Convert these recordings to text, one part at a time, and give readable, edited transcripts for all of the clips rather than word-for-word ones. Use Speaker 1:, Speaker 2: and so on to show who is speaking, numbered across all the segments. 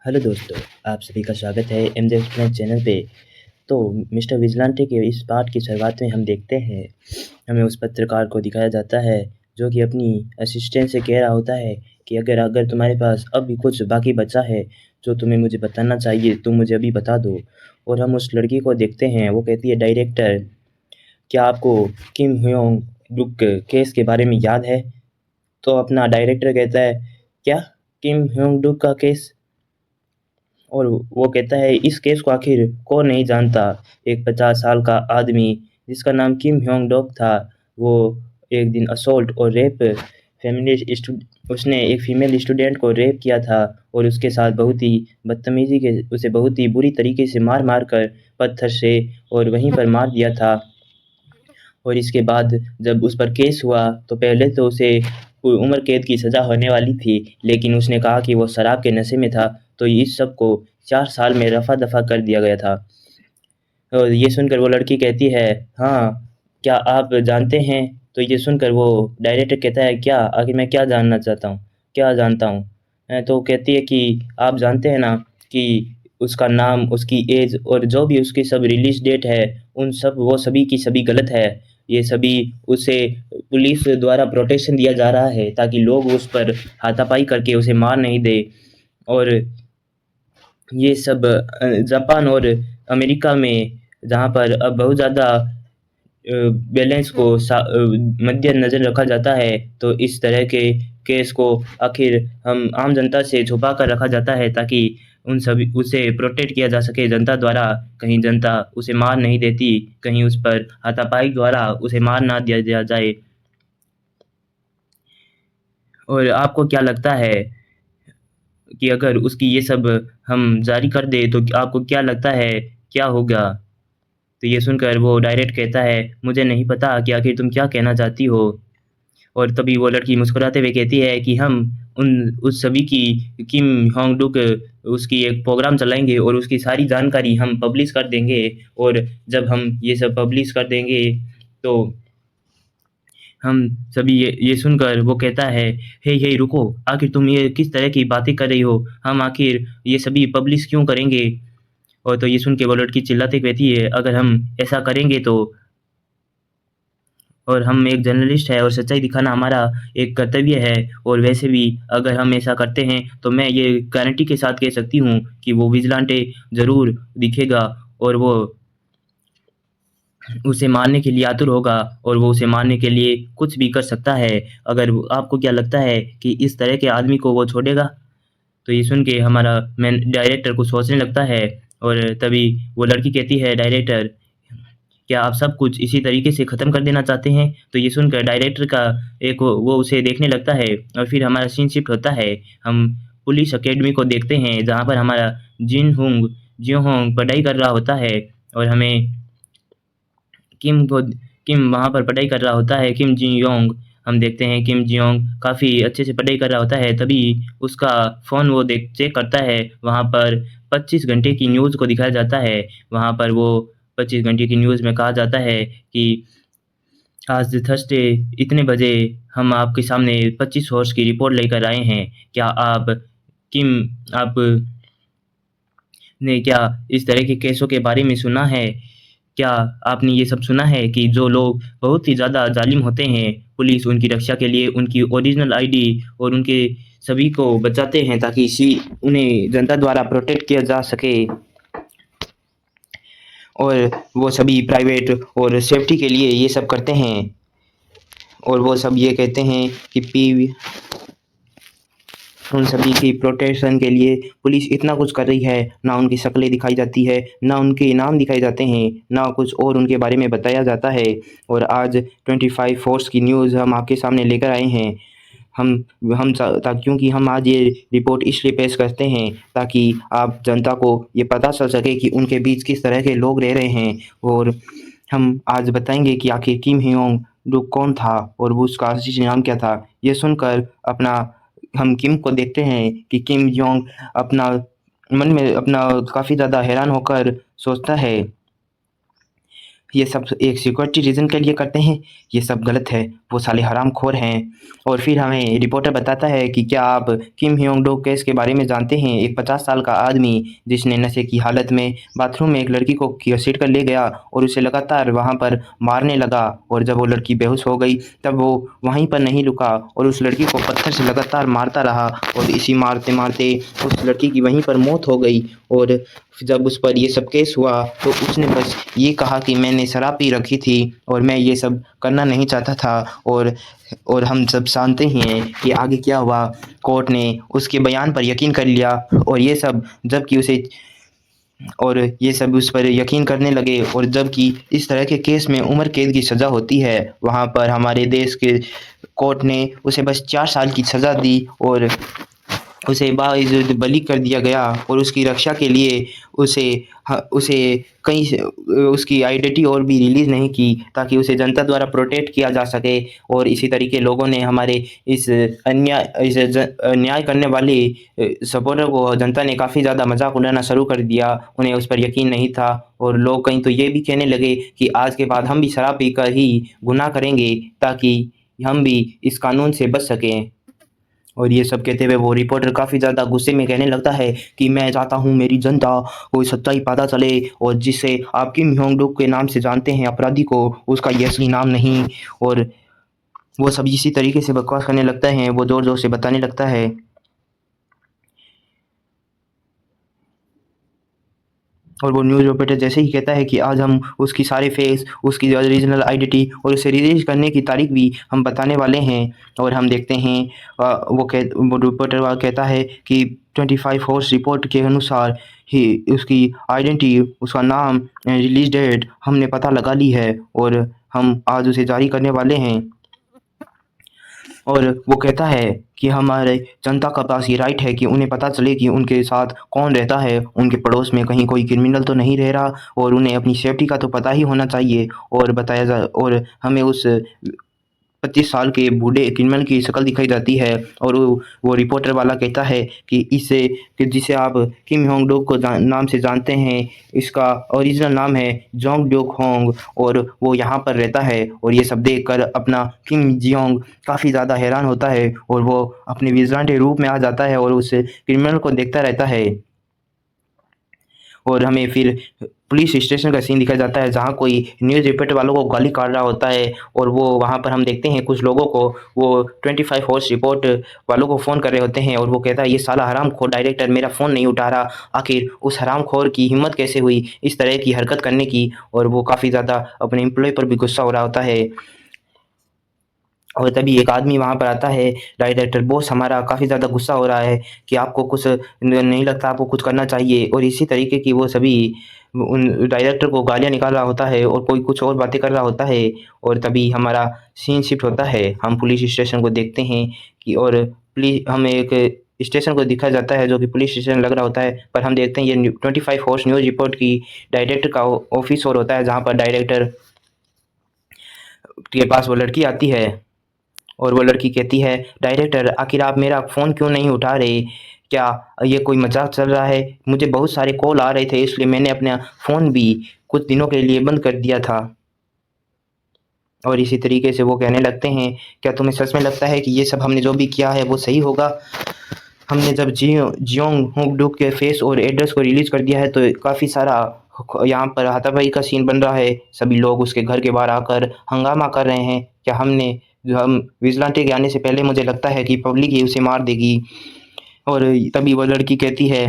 Speaker 1: Hello दोस्तों, आप सभी का स्वागत है एमजे एक्सप्लेन चैनल पे। तो मिस्टर विजिलेंटे के इस पार्ट की शुरुआत में हम देखते हैं, हमें उस पत्रकार को दिखाया जाता है जो कि अपनी असिस्टेंट से कह रहा होता है कि अगर अगर तुम्हारे पास अब भी कुछ बाकी बचा है जो तुम्हें मुझे बताना चाहिए, तुम मुझे अभी बता दो। और हम उस लड़की को देखते हैं, वो कहती है, डायरेक्टर, क्या आपको किम ह्योंग डुक केस के बारे में याद है? तो अपना डायरेक्टर कहता है, क्या? किम ह्योंग डुक का केस? और वो कहता है, इस केस को आखिर कौन नहीं जानता? एक 50 साल का आदमी जिसका नाम किम ह्योंग डोक था, वो एक दिन असोल्ट और रेप फेमिनिस्ट उसने एक फीमेल स्टूडेंट को रेप किया था और उसके साथ बहुत ही बदतमीजी के उसे बहुत ही बुरी तरीके से मार मार कर पत्थर से और वहीं पर मार दिया था। और इसके बाद जब उस पर केस हुआ तो पहले तो उसे कोई उम्र कैद की सज़ा होने वाली थी, लेकिन उसने कहा कि वो शराब के नशे में था, तो इस सब को 4 साल में रफ़ा-दफ़ा कर दिया गया था। और ये सुनकर वो लड़की कहती है, हाँ, क्या आप जानते हैं? तो ये सुनकर वो डायरेक्टर कहता है, क्या? आखिर मैं क्या जानना चाहता हूँ? क्या जानता हूँ? तो कहती है कि आप जानते हैं ना कि उसका नाम, उसकी एज और जो भी उसकी सब रिलीज़ डेट है, उन सब वो सभी की सभी गलत है। ये सभी उसे पुलिस द्वारा प्रोटेक्शन दिया जा रहा है ताकि लोग उस पर हाथापाई करके उसे मार नहीं दें। और ये सब जापान और अमेरिका में जहाँ पर अब बहुत ज़्यादा बैलेंस को मद्देनज़र रखा जाता है, तो इस तरह के केस को आखिर हम आम जनता से छुपा कर रखा जाता है ताकि उन सभी उसे प्रोटेक्ट किया जा सके जनता द्वारा। कहीं जनता उसे मार नहीं देती, कहीं उस पर हाथापाई द्वारा उसे मार ना दिया दिया जाए। और आपको क्या लगता है कि अगर उसकी ये सब हम जारी कर दें तो आपको क्या लगता है क्या होगा? तो ये सुनकर वो डायरेक्ट कहता है, मुझे नहीं पता कि आखिर तुम क्या कहना चाहती हो? और तभी वो लड़की मुस्कुराते हुए कहती है कि हम उन उस सभी की किम होंग डुक उसकी एक प्रोग्राम चलाएँगे और उसकी सारी जानकारी हम पब्लिश कर देंगे। और जब हम ये सब पब्लिश कर देंगे तो हम सभी ये सुनकर वो कहता है, हे हे रुको, आखिर तुम ये किस तरह की बातें कर रही हो? हम आखिर ये सभी पब्लिश क्यों करेंगे? और तो ये सुन के वो लड़की चिल्लाते कहती है, अगर हम ऐसा करेंगे तो, और हम एक जर्नलिस्ट है और सच्चाई दिखाना हमारा एक कर्तव्य है, और वैसे भी अगर हम ऐसा करते हैं तो मैं ये गारंटी के साथ कह सकती हूँ कि वो विजिलेंटे ज़रूर दिखेगा और वो उसे मारने के लिए आतुर होगा और वो उसे मारने के लिए कुछ भी कर सकता है। अगर आपको क्या लगता है कि इस तरह के आदमी को वो छोड़ेगा? तो ये सुन के हमारा मैन डायरेक्टर कुछ सोचने लगता है। और तभी वो लड़की कहती है, डायरेक्टर, क्या आप सब कुछ इसी तरीके से ख़त्म कर देना चाहते हैं? तो ये सुनकर डायरेक्टर का एक वो उसे देखने लगता है और फिर हमारा सीन शिफ्ट होता है। हम पुलिस अकेडमी को देखते हैं जहाँ पर हमारा जियो होंग पढ़ाई कर रहा होता है और हमें किम को किम वहाँ पर पढ़ाई कर रहा होता है, किम जी योंग। हम देखते हैं किम जी योंग काफ़ी अच्छे से पढ़ाई कर रहा होता है, तभी उसका फ़ोन वो देख चेक करता है, वहाँ पर 25 घंटे की न्यूज़ को दिखाया जाता है। वहाँ पर वो 25 घंटे की न्यूज़ में कहा जाता है कि आज थर्सडे इतने बजे हम आपके सामने 25 हॉर्स की रिपोर्ट लेकर आए हैं। क्या किम आप ने क्या इस तरह के केसों के बारे में सुना है? क्या आपने ये सब सुना है कि जो लोग बहुत ही ज़्यादा ज़ालिम होते हैं, पुलिस उनकी रक्षा के लिए उनकी ओरिजिनल आईडी और उनके सभी को बचाते हैं ताकि इसी उन्हें जनता द्वारा प्रोटेक्ट किया जा सके, और वो सभी प्राइवेट और सेफ्टी के लिए ये सब करते हैं। और वो सब ये कहते हैं कि पी उन सभी की प्रोटेक्शन के लिए पुलिस इतना कुछ कर रही है, ना उनकी शक्लें दिखाई जाती है, ना उनके नाम दिखाए जाते हैं, ना कुछ और उनके बारे में बताया जाता है। और आज 25 फोर्स की न्यूज़ हम आपके सामने लेकर आए हैं। क्योंकि हम आज ये रिपोर्ट इसलिए पेश करते हैं ताकि आप जनता को ये पता चल सके कि उनके बीच किस तरह के लोग रह रहे हैं। और हम आज बताएंगे कि आखिर किम हियोंग डुक कौन था और वो उसका असली नाम क्या था। ये सुनकर अपना हम किम को देखते हैं कि किम जोंग अपना मन में अपना काफ़ी ज़्यादा हैरान होकर सोचता है,
Speaker 2: ये सब एक सिक्योरिटी रीज़न के लिए करते हैं, ये सब गलत है, वो साले हरामखोर हैं। और फिर हमें रिपोर्टर बताता है कि क्या आप किम ह्योंग डो केस के बारे में जानते हैं? एक 50 साल का आदमी जिसने नशे की हालत में बाथरूम में एक लड़की को घसीट कर ले गया और उसे लगातार वहाँ पर मारने लगा, और जब वो लड़की बेहोश हो गई तब वो वहीं पर नहीं रुका और उस लड़की को पत्थर से लगातार मारता रहा, और इसी मारते मारते उस लड़की की वहीं पर मौत हो गई। और जब उस पर ये सब केस हुआ तो उसने बस ये कहा कि मैंने शराब पी रखी थी और मैं ये सब करना नहीं चाहता था। और हम सब जानते ही हैं कि आगे क्या हुआ। कोर्ट ने उसके बयान पर यकीन कर लिया, और ये सब जबकि उसे और ये सब उस पर यकीन करने लगे, और जबकि इस तरह के केस में उम्र कैद की सज़ा होती है, वहाँ पर हमारे देश के कोर्ट ने उसे बस 4 साल की सज़ा दी और उसे बाइज़्ज़त बरी कर दिया गया। और उसकी रक्षा के लिए उसे कहीं उसकी आइडेंटिटी और भी रिलीज़ नहीं की, ताकि उसे जनता द्वारा प्रोटेक्ट किया जा सके। और इसी तरीके लोगों ने हमारे इस न्याय करने वाले सपोर्टर को जनता ने काफ़ी ज़्यादा मजाक उड़ाना शुरू कर दिया, उन्हें उस पर यकीन नहीं था। और लोग कहीं तो ये भी कहने लगे कि आज के बाद हम भी शराब पीकर ही गुनाह करेंगे, ताकि हम भी इस कानून से बच सकें। और ये सब कहते हुए वो रिपोर्टर काफ़ी ज़्यादा गुस्से में कहने लगता है कि मैं चाहता हूँ मेरी जनता को सच्चाई पता चले, और जिसे आप किम ह्योंग डुक के नाम से जानते हैं अपराधी को, उसका ये असली नाम नहीं। और वो सब इसी तरीके से बकवास करने लगता है, वो ज़ोर ज़ोर से बताने लगता है। और वो न्यूज़ रिपोर्टर जैसे ही कहता है कि आज हम उसकी सारे फेस, उसकी ओरिजिनल आइडेंटिटी और उसे रिलीज़ करने की तारीख भी हम बताने वाले हैं। और हम देखते हैं वो रिपोर्टर वाला कहता है कि 25 हॉर्स रिपोर्ट के अनुसार ही उसकी आइडेंटिटी, उसका नाम, रिलीज़ डेट हमने पता लगा ली है, और हम आज उसे जारी करने वाले हैं। और वो कहता है कि हमारे जनता का पास ये राइट है कि उन्हें पता चले कि उनके साथ कौन रहता है, उनके पड़ोस में कहीं कोई क्रिमिनल तो नहीं रह रहा, और उन्हें अपनी सेफ्टी का तो पता ही होना चाहिए। और बताया जा और हमें उस 25 साल के बूढ़े क्रिमिनल की शक्ल दिखाई जाती है, और वो रिपोर्टर वाला कहता है कि जिसे आप किम ह्योंग डोक को नाम से जानते हैं, इसका ओरिजिनल नाम है जोंग ड्यूक होंग, और वो यहाँ पर रहता है। और ये सब देखकर अपना किम जियोंग काफ़ी ज़्यादा हैरान होता है, और वो अपने विजिलेंट रूप में आ जाता है और उस क्रिमिनल को देखता रहता है। और हमें फिर पुलिस स्टेशन का सीन दिखाया जाता है, जहाँ कोई न्यूज़ रिपोर्टर वालों को गाली काट रहा होता है, और वो वहाँ पर हम देखते हैं कुछ लोगों को, वो 25 हॉर्स रिपोर्ट वालों को फ़ोन कर रहे होते हैं, और वो कहता है ये साला हरामखोर डायरेक्टर मेरा फ़ोन नहीं उठा रहा, आखिर उस हरामखोर की हिम्मत कैसे हुई इस तरह की हरकत करने की। और वो काफ़ी ज़्यादा अपने एम्प्लॉय पर भी गुस्सा हो रहा होता है। और तभी एक आदमी वहाँ पर आता है, डायरेक्टर बॉस हमारा काफ़ी ज़्यादा गुस्सा हो रहा है कि आपको कुछ नहीं लगता, आपको कुछ करना चाहिए। और इसी तरीके की वो सभी उन डायरेक्टर को गालियाँ निकाल रहा होता है, और कोई कुछ और बातें कर रहा होता है। और तभी हमारा सीन शिफ्ट होता है, हम पुलिस स्टेशन को देखते हैं कि और हमें एक स्टेशन को दिखाया जाता है जो कि पुलिस स्टेशन लग रहा होता है, पर हम देखते हैं ये 25 हॉर्स न्यूज़ रिपोर्ट की डायरेक्टर का ऑफिस और होता है, जहाँ पर डायरेक्टर के पास वो लड़की आती है, और वो लड़की कहती है डायरेक्टर आखिर आप मेरा फ़ोन क्यों नहीं उठा रहे, क्या ये कोई मजाक चल रहा है? मुझे बहुत सारे कॉल आ रहे थे, इसलिए मैंने अपना फ़ोन भी कुछ दिनों के लिए बंद कर दिया था। और इसी तरीके से वो कहने लगते हैं क्या तुम्हें सच में लगता है कि ये सब हमने जो भी किया है वो सही होगा? हमने जब जियोंग होंगडुक के फेस और एड्रेस को रिलीज़ कर दिया है तो काफ़ी सारा यहाँ पर हाथापाई का सीन बन रहा है, सभी लोग उसके घर के बाहर आकर हंगामा कर रहे हैं। क्या हम विजिलेंटे के आने से पहले मुझे लगता है कि पब्लिक ही उसे मार देगी। और तभी वो लड़की कहती है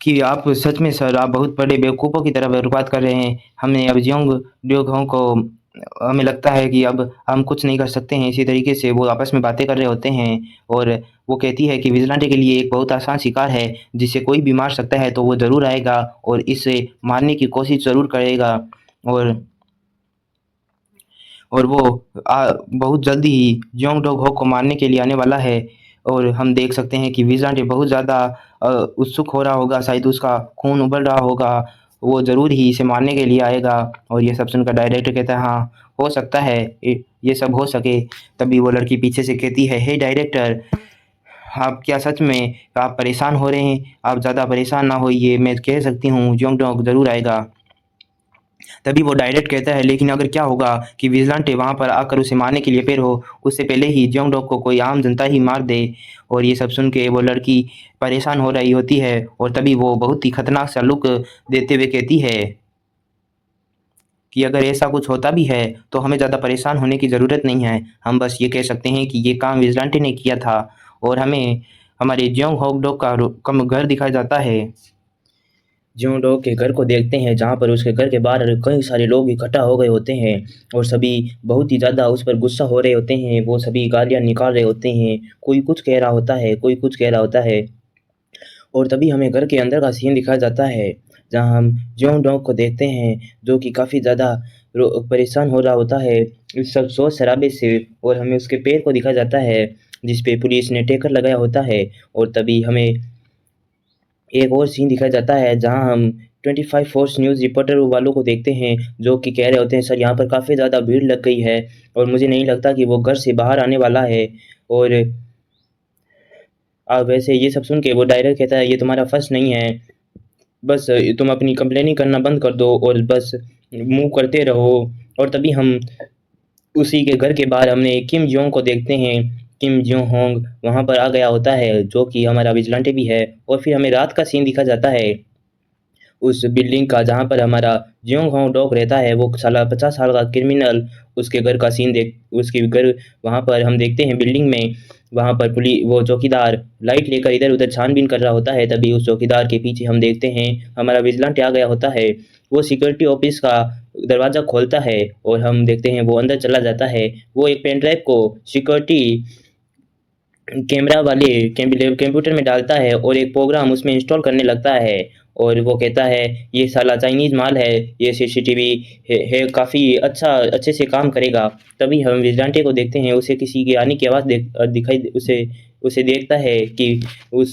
Speaker 2: कि आप सच में सर, आप बहुत बड़े बेवकूफ़ों की तरह बर्बाद कर रहे हैं। हमने अब जियोंग ड्यूक को हमें लगता है कि अब हम कुछ नहीं कर सकते हैं। इसी तरीके से वो आपस में बातें कर रहे होते हैं, और वो कहती है कि विजिलेंटे के लिए एक बहुत आसान शिकार है, जिसे कोई भी मार सकता है तो वो ज़रूर आएगा और इसे मारने की कोशिश ज़रूर करेगा। और वो बहुत जल्दी ही जियोंग डोग हो को मारने के लिए आने वाला है। और हम देख सकते हैं कि विजिलेंटे बहुत ज़्यादा उत्सुक हो रहा होगा, शायद उसका खून उबल रहा होगा, वो ज़रूर ही इसे मारने के लिए आएगा। और ये सब सुनकर डायरेक्टर कहता है हाँ, हो सकता है ये सब हो सके। तभी वो लड़की पीछे से कहती है हे डायरेक्टर, आप क्या सच में आप परेशान हो रहे हैं? आप ज़्यादा परेशान ना होइए, मैं कह सकती हूँ जियोंग डोग ज़रूर आएगा। तभी वो डायरेक्ट कहता है, लेकिन अगर क्या होगा कि विजिलेंटे वहाँ पर आकर उसे मारने के लिए पेड़ हो, उससे पहले ही जियोंग डॉग को कोई आम जनता ही मार दे। और ये सब सुन के वो लड़की परेशान हो रही होती है और तभी वो बहुत ही खतरनाक सा लुक देते हुए कहती है कि अगर ऐसा कुछ होता भी है तो हमें ज़्यादा परेशान होने की ज़रूरत नहीं है, हम बस ये कह सकते हैं कि ये काम विजिलेंटे ने किया था। और हमें हमारे जियोंग होक डॉग का घर दिखाया जाता है।
Speaker 1: जियोंग डॉग के घर को देखते हैं, जहाँ पर उसके घर के बाहर कई सारे लोग इकट्ठा हो गए होते हैं और सभी बहुत ही ज़्यादा उस पर गुस्सा हो रहे होते हैं। वो सभी गालियाँ निकाल रहे होते हैं, कोई कुछ कह रहा होता है, कोई कुछ कह रहा होता है। और तभी हमें घर के अंदर का सीन दिखाया जाता है, जहाँ हम जियोंग डॉग को देखते हैं, जो कि काफ़ी ज़्यादा परेशान हो रहा होता है इस सब शोर शराबे से। और हमें उसके पैर को दिखाया जाता है, जिस पे पुलिस ने टैकर लगाया होता है। और तभी हमें एक और सीन दिखाया जाता है, जहाँ हम 25 फोर्स न्यूज़ रिपोर्टर वालों को देखते हैं, जो कि कह रहे होते हैं, सर यहाँ पर काफ़ी ज़्यादा भीड़ लग गई है और मुझे नहीं लगता कि वो घर से बाहर आने वाला है। और वैसे ये सब सुन के वो डायरेक्टर कहता है, ये तुम्हारा फर्स्ट नहीं है, बस तुम अपनी कंप्लेनिंग करना बंद कर दो और बस मूव करते रहो। और तभी हम उसी के घर के बाहर हमने किम जोंग को देखते हैं। किम जो होंग वहाँ पर आ गया होता है, जो कि हमारा विजिलेंटे भी है। और फिर हमें रात का सीन दिखा जाता है उस बिल्डिंग का, जहाँ पर हमारा जियोंग होंग डॉग रहता है। वो साला 50 साल का क्रिमिनल, उसके घर का सीन देख उसके घर वहाँ पर हम देखते हैं बिल्डिंग में। वहाँ पर वो चौकीदार लाइट लेकर इधर-उधर छानबीन कर रहा होता है। तभी उस चौकीदार के पीछे हम देखते हैं हमारा विजिलेंटे आ गया होता है। वो सिक्योरिटी ऑफिस का दरवाज़ा खोलता है और हम देखते हैं वो अंदर चला जाता है। वो एक पेन ड्राइव को सिक्योरिटी कैमरा वाले कंप्यूटर में डालता है और एक प्रोग्राम उसमें इंस्टॉल करने लगता है। और वो कहता है, ये साला चाइनीज़ माल है, ये सीसीटीवी है काफ़ी अच्छे से काम करेगा। तभी हम विजिलेंटे को देखते हैं, उसे किसी के आने की आवाज़ दिखाई उसे देखता है कि उस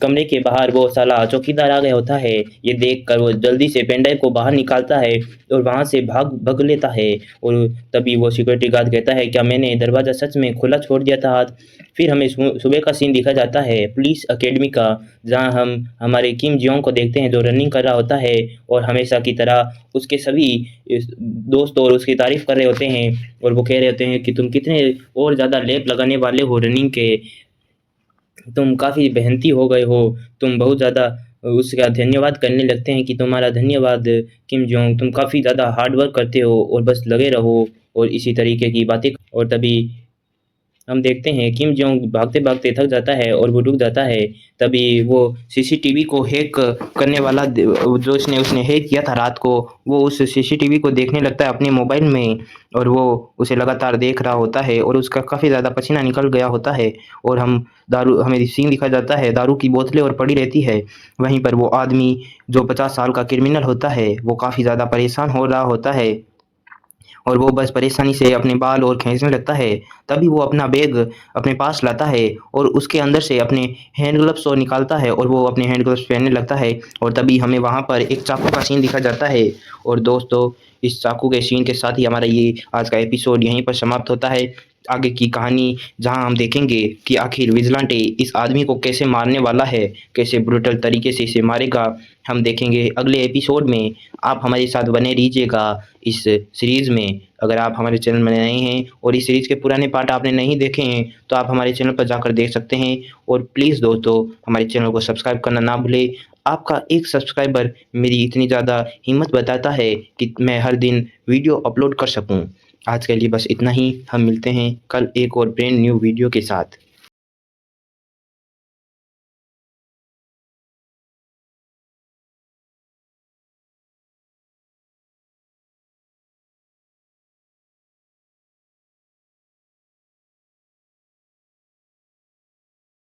Speaker 1: कमरे के बाहर वो साला चौकीदार आ गया होता है। ये देखकर वो जल्दी से पेन ड्राइव को बाहर निकालता है और वहाँ से भाग लेता है। और तभी वो सिक्योरिटी गार्ड कहता है, क्या मैंने दरवाज़ा सच में खुला छोड़ दिया था आज? फिर हमें सुबह का सीन दिखा जाता है पुलिस अकेडमी का, जहाँ हम हमारे किम जियोंग को देखते हैं, जो रनिंग कर रहा होता है और हमेशा की तरह उसके सभी दोस्त और उसकी तारीफ कर रहे होते हैं। और वो कह रहे होते हैं कि तुम कितने और ज़्यादा लैप लगाने वाले हो रनिंग के, तुम काफ़ी मेहनती हो गए हो, तुम बहुत ज़्यादा उसका धन्यवाद करने लगते हैं कि तुम्हारा धन्यवाद किम जोंग, तुम काफ़ी ज़्यादा हार्ड वर्क करते हो और बस लगे रहो। और इसी तरीके की बातें। और तभी हम देखते हैं किम जोंग भागते-भागते थक जाता है और वो रुक जाता है। तभी वो सीसीटीवी को हैक करने वाला जो उसने हैक किया था रात को, वो उस सीसीटीवी को देखने लगता है अपने मोबाइल में और वो उसे लगातार देख रहा होता है और उसका काफ़ी ज़्यादा पसीना निकल गया होता है। और हमें सीन दिखाया जाता है, दारू की बोतलें और पड़ी रहती है। वहीं पर वो आदमी जो 50 साल का क्रिमिनल होता है, वो काफ़ी ज़्यादा परेशान हो रहा होता है और वो बस परेशानी से अपने बाल और खींचने लगता है। तभी वो अपना बैग अपने पास लाता है और उसके अंदर से अपने हैंड ग्लव्स को निकालता है और वो अपने हैंड ग्लव्स पहनने लगता है। और तभी हमें वहाँ पर एक चाकू का सीन दिखा जाता है। और दोस्तों, इस चाकू के सीन के साथ ही हमारा ये आज का एपिसोड यहीं पर समाप्त होता है। आगे की कहानी जहाँ हम देखेंगे कि आखिर विजिलेंटे इस आदमी को कैसे मारने वाला है, कैसे ब्रूटल तरीके से इसे मारेगा, हम देखेंगे अगले एपिसोड में। आप हमारे साथ बने रहिएगा इस सीरीज़ में। अगर आप हमारे चैनल में नए हैं और इस सीरीज़ के पुराने पार्ट आपने नहीं देखे हैं, तो आप हमारे चैनल पर जाकर देख सकते हैं। और प्लीज़ दोस्तों, हमारे चैनल को सब्सक्राइब करना ना भूलें। आपका एक सब्सक्राइबर मेरी इतनी ज़्यादा हिम्मत बताता है कि मैं हर दिन वीडियो अपलोड कर सकूं। आज के लिए बस इतना ही। हम मिलते हैं कल एक और ब्रांड न्यू वीडियो के साथ।